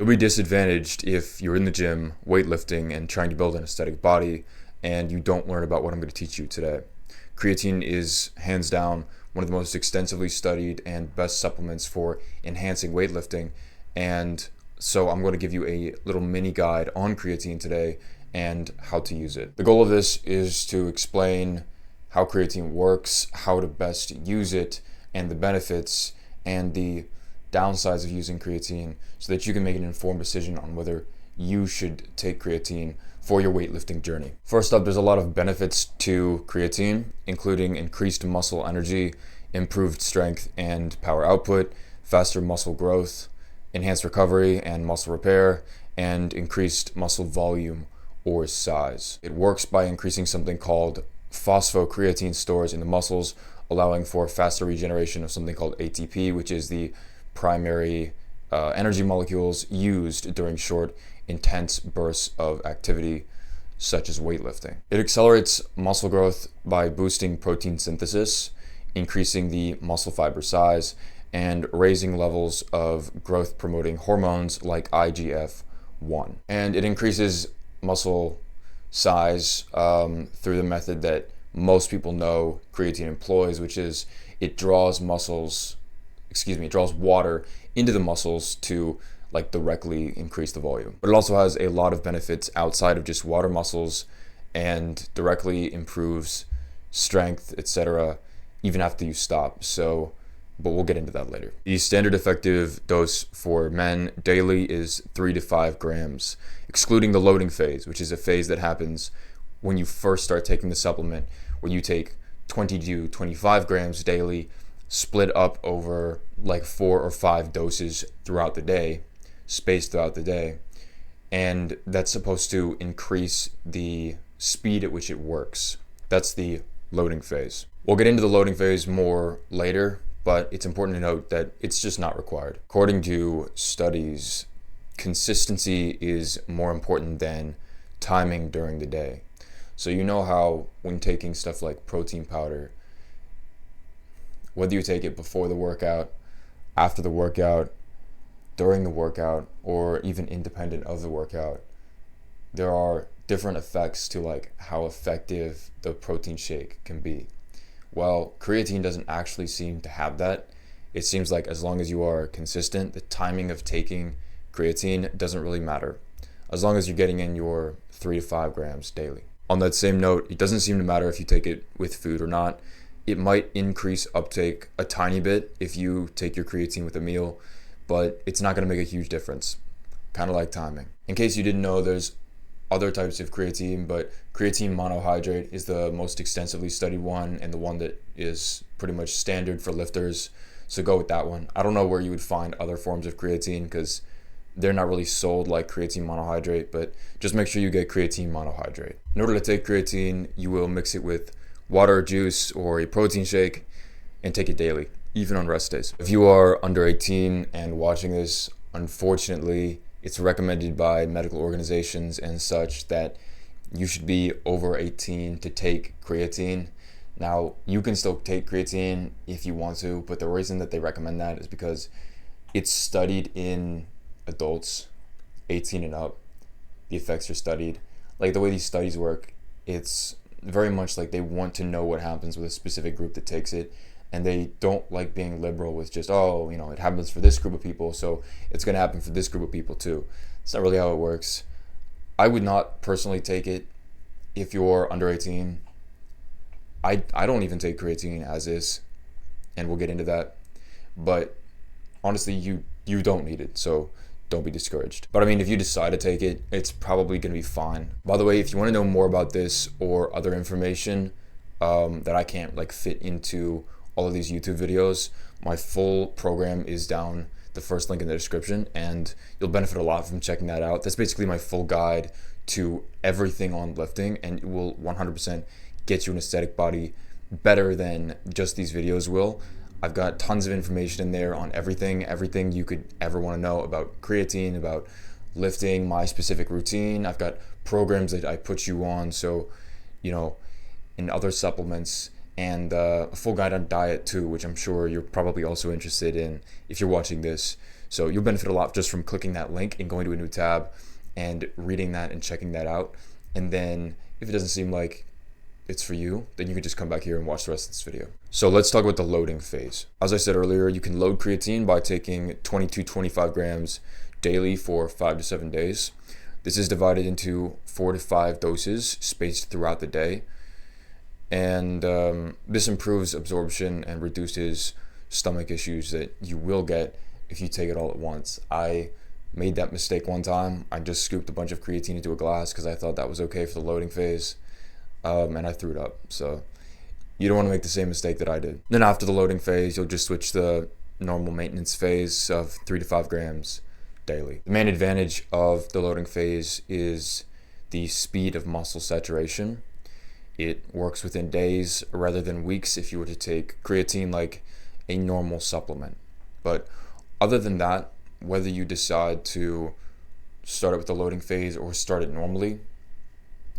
You'll be disadvantaged if you're in the gym, weightlifting, and trying to build an aesthetic body, and you don't learn about what I'm going to teach you today. Creatine is hands down one of the most extensively studied and best supplements for enhancing weightlifting, and so I'm going to give you a little mini guide on creatine today and how to use it. The goal of this is to explain how creatine works, how to best use it, and the benefits and the downsides of using creatine so that you can make an informed decision on whether you should take creatine for your weightlifting journey. First up, there's a lot of benefits to creatine, including increased muscle energy, improved strength and power output, faster muscle growth, enhanced recovery and muscle repair, and increased muscle volume or size. It works by increasing something called phosphocreatine stores in the muscles, allowing for faster regeneration of something called ATP, which is the primary energy molecules used during short, intense bursts of activity such as weightlifting. It accelerates muscle growth by boosting protein synthesis, increasing the muscle fiber size, and raising levels of growth promoting hormones like IGF-1. And it increases muscle size through the method that most people know creatine employs, which is it draws water into the muscles to directly increase the volume. But it also has a lot of benefits outside of just water muscles and directly improves strength, etc., even after you stop. But we'll get into that later. The standard effective dose for men daily is 3 to 5 grams, excluding the loading phase, which is a phase that happens when you first start taking the supplement, where you take 20 to 25 grams daily, split up over 4 or 5 doses throughout the day, spaced throughout the day, and that's supposed to increase the speed at which it works. That's the loading phase. We'll get into the loading phase more later, but it's important to note that it's just not required. According to studies, consistency is more important than timing during the day. So you know how when taking stuff like protein powder, whether you take it before the workout, after the workout, during the workout, or even independent of the workout, there are different effects to how effective the protein shake can be. Well, creatine doesn't actually seem to have that. It seems like as long as you are consistent, the timing of taking creatine doesn't really matter, as long as you're getting in your 3 to 5 grams daily. On that same note, it doesn't seem to matter if you take it with food or not. It might increase uptake a tiny bit if you take your creatine with a meal, but it's not going to make a huge difference, kind of like timing. In case you didn't know, there's other types of creatine, but creatine monohydrate is the most extensively studied one and the one that is pretty much standard for lifters, so go with that one. I don't know where you would find other forms of creatine because they're not really sold like creatine monohydrate, but just make sure you get creatine monohydrate. In order to take creatine, you will mix it with water, juice, or a protein shake and take it daily, even on rest days. If you are under 18 and watching this, unfortunately, it's recommended by medical organizations and such that you should be over 18 to take creatine. Now, you can still take creatine if you want to, but the reason that they recommend that is because it's studied in adults 18 and up. The effects are studied. The way these studies work, it's very much they want to know what happens with a specific group that takes it, and they don't like being liberal with just, it happens for this group of people, so it's going to happen for this group of people too. It's not really how it works. I would not personally take it if you're under 18. I don't even take creatine as is, and we'll get into that. But honestly, you don't need it, so don't be discouraged. But if you decide to take it, it's probably going to be fine. By the way, if you want to know more about this or other information that I can't fit into all of these YouTube videos, my full program is down the first link in the description, and you'll benefit a lot from checking that out. That's basically my full guide to everything on lifting, and it will 100% get you an aesthetic body better than just these videos will. I've got tons of information in there on everything you could ever want to know about creatine, about lifting, my specific routine. I've got programs that I put you on, so, in other supplements, and a full guide on diet too, which I'm sure you're probably also interested in if you're watching this. So you'll benefit a lot just from clicking that link and going to a new tab and reading that and checking that out. And then if it doesn't seem like it's for you, then you can just come back here and watch the rest of this video. So let's talk about the loading phase. As I said earlier, you can load creatine by taking 20 to 25 grams daily for 5 to 7 days. This is divided into 4 to 5 doses spaced throughout the day. And this improves absorption and reduces stomach issues that you will get if you take it all at once. I made that mistake one time. I just scooped a bunch of creatine into a glass because I thought that was okay for the loading phase, and I threw it up. So you don't want to make the same mistake that I did. Then after the loading phase, you'll just switch to the normal maintenance phase of 3 to 5 grams daily. The main advantage of the loading phase is the speed of muscle saturation. It works within days rather than weeks if you were to take creatine like a normal supplement. But other than that, whether you decide to start it with the loading phase or start it normally,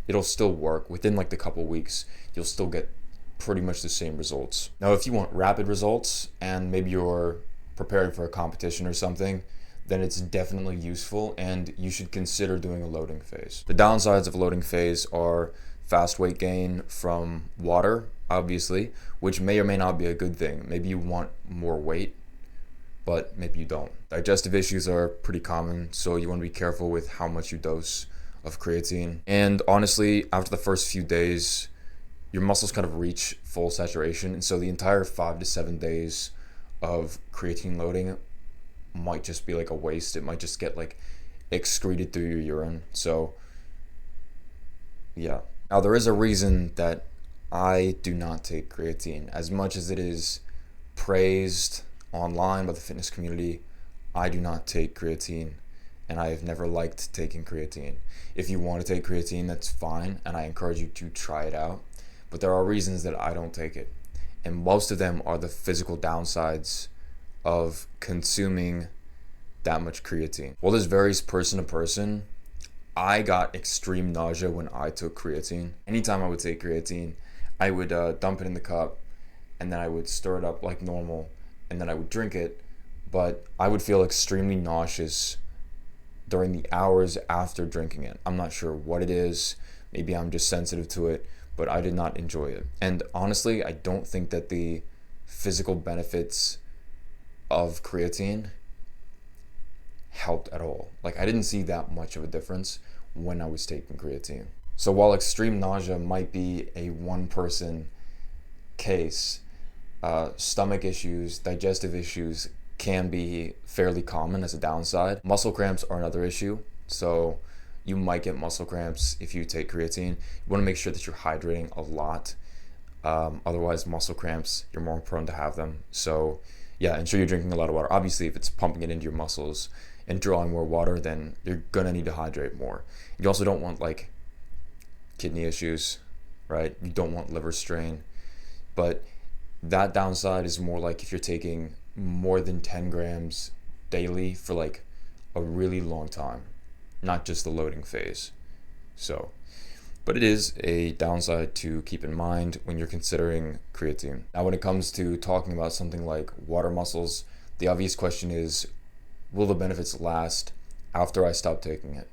it'll still work. Within like the couple weeks, you'll still get pretty much the same results. Now, if you want rapid results and maybe you're preparing for a competition or something, then it's definitely useful and you should consider doing a loading phase. The downsides of a loading phase are fast weight gain from water, obviously, which may or may not be a good thing. Maybe you want more weight, but maybe you don't. Digestive issues are pretty common, so you want to be careful with how much you dose of creatine. And honestly, after the first few days, your muscles kind of reach full saturation, and so the entire 5 to 7 days of creatine loading might just be like a waste. It might just get like excreted through your urine. So yeah. Now there is a reason that I do not take creatine. As much as it is praised online by the fitness community, I do not take creatine, and I have never liked taking creatine. If you want to take creatine, that's fine, and I encourage you to try it out. But there are reasons that I don't take it, and most of them are the physical downsides of consuming that much creatine. While this varies person to person, I got extreme nausea when I took creatine. Anytime I would take creatine, I would dump it in the cup, and then I would stir it up like normal, and then I would drink it, but I would feel extremely nauseous during the hours after drinking it. I'm not sure what it is. Maybe I'm just sensitive to it, but I did not enjoy it. And honestly, I don't think that the physical benefits of creatine helped at all. Like, I didn't see that much of a difference when I was taking creatine. So while extreme nausea might be a one-person case, stomach issues, digestive issues can be fairly common as a downside. Muscle cramps are another issue. So you might get muscle cramps if you take creatine. You want to make sure that you're hydrating a lot. Otherwise, muscle cramps, you're more prone to have them. So yeah, ensure you're drinking a lot of water. Obviously, if it's pumping it into your muscles and drawing more water, then you're gonna need to hydrate more. You also don't want like kidney issues, right? You don't want liver strain. But that downside is more like if you're taking more than 10 grams daily for like a really long time, not just the loading phase. So, but it is a downside to keep in mind when you're considering creatine. Now, when it comes to talking about something like water muscles, the obvious question is, will the benefits last after I stop taking it?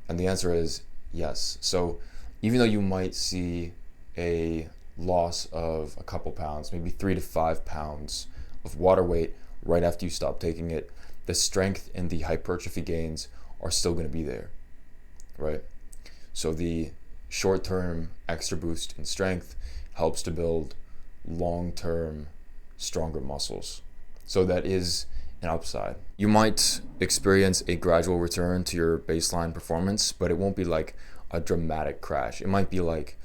And the answer is yes. So even though you might see a loss of a couple pounds, maybe 3 to 5 pounds of water weight right after you stop taking it, the strength and the hypertrophy gains are still going to be there, right? So the short-term extra boost in strength helps to build long-term stronger muscles. So that is an upside. You might experience a gradual return to your baseline performance, but it won't be like a dramatic crash. It might be like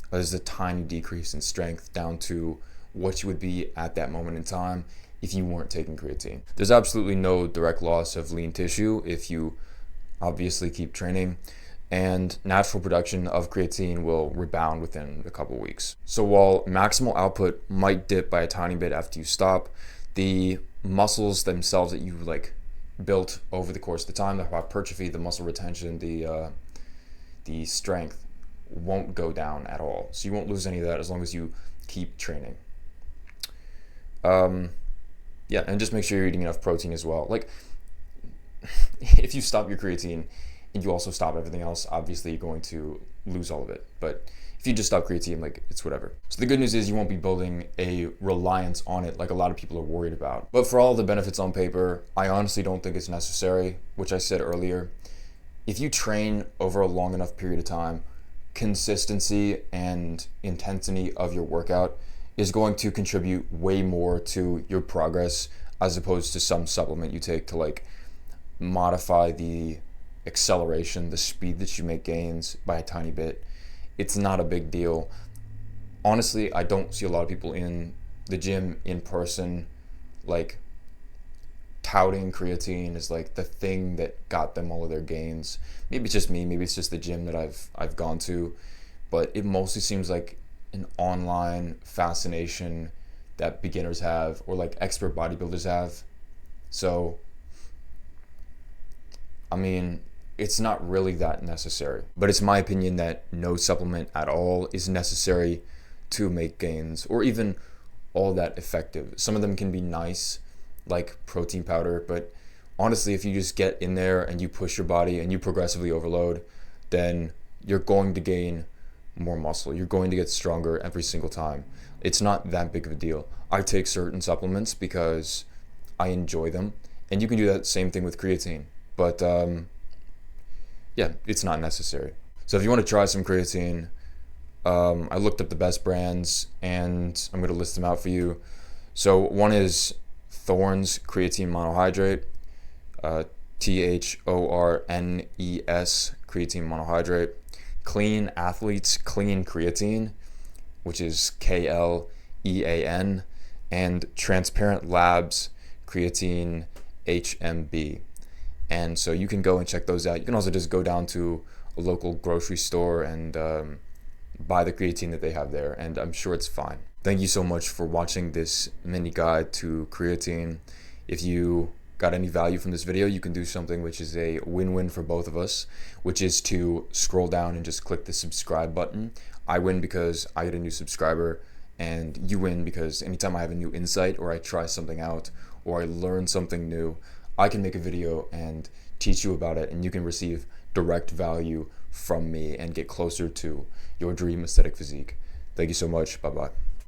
there's a tiny decrease in strength down to what you would be at that moment in time if you weren't taking creatine. There's absolutely no direct loss of lean tissue if you obviously keep training, and natural production of creatine will rebound within a couple weeks. So while maximal output might dip by a tiny bit after you stop, the muscles themselves that you like built over the course of the time, the hypertrophy, the muscle retention, the strength won't go down at all. So you won't lose any of that as long as you keep training. Yeah, and just make sure you're eating enough protein as well. Like, if you stop your creatine and you also stop everything else, obviously you're going to lose all of it. But if you just stop creatine, like, it's whatever. So the good news is you won't be building a reliance on it like a lot of people are worried about. But for all the benefits on paper, I honestly don't think it's necessary, which I said earlier. If you train over a long enough period of time, consistency and intensity of your workout is going to contribute way more to your progress as opposed to some supplement you take to like modify the acceleration, the speed that you make gains by a tiny bit. It's not a big deal. Honestly, I don't see a lot of people in the gym in person like touting creatine is like the thing that got them all of their gains. Maybe it's just me, maybe it's just the gym that I've gone to, but it mostly seems like an online fascination that beginners have or like expert bodybuilders have. So I mean, it's not really that necessary, but it's my opinion that no supplement at all is necessary to make gains or even all that effective. Some of them can be nice, like protein powder, but honestly, if you just get in there and you push your body and you progressively overload, then you're going to gain more muscle. You're going to get stronger every single time. It's not that big of a deal. I take certain supplements because I enjoy them, and you can do that same thing with creatine. But yeah, it's not necessary. So if you want to try some creatine, I looked up the best brands and I'm going to list them out for you. So one is Thorne's creatine monohydrate, THORNES creatine monohydrate. Clean Athletes Clean Creatine, which is KLEAN, and Transparent Labs Creatine HMB. And so you can go and check those out. You can also just go down to a local grocery store and buy the creatine that they have there, and I'm sure it's fine. Thank you so much for watching this mini guide to creatine. If you got any value from this video, you can do something which is a win-win for both of us, which is to scroll down and just click the subscribe button. I win because I get a new subscriber, and you win because anytime I have a new insight or I try something out or I learn something new, I can make a video and teach you about it, and you can receive direct value from me and get closer to your dream aesthetic physique. Thank you so much. Bye-bye.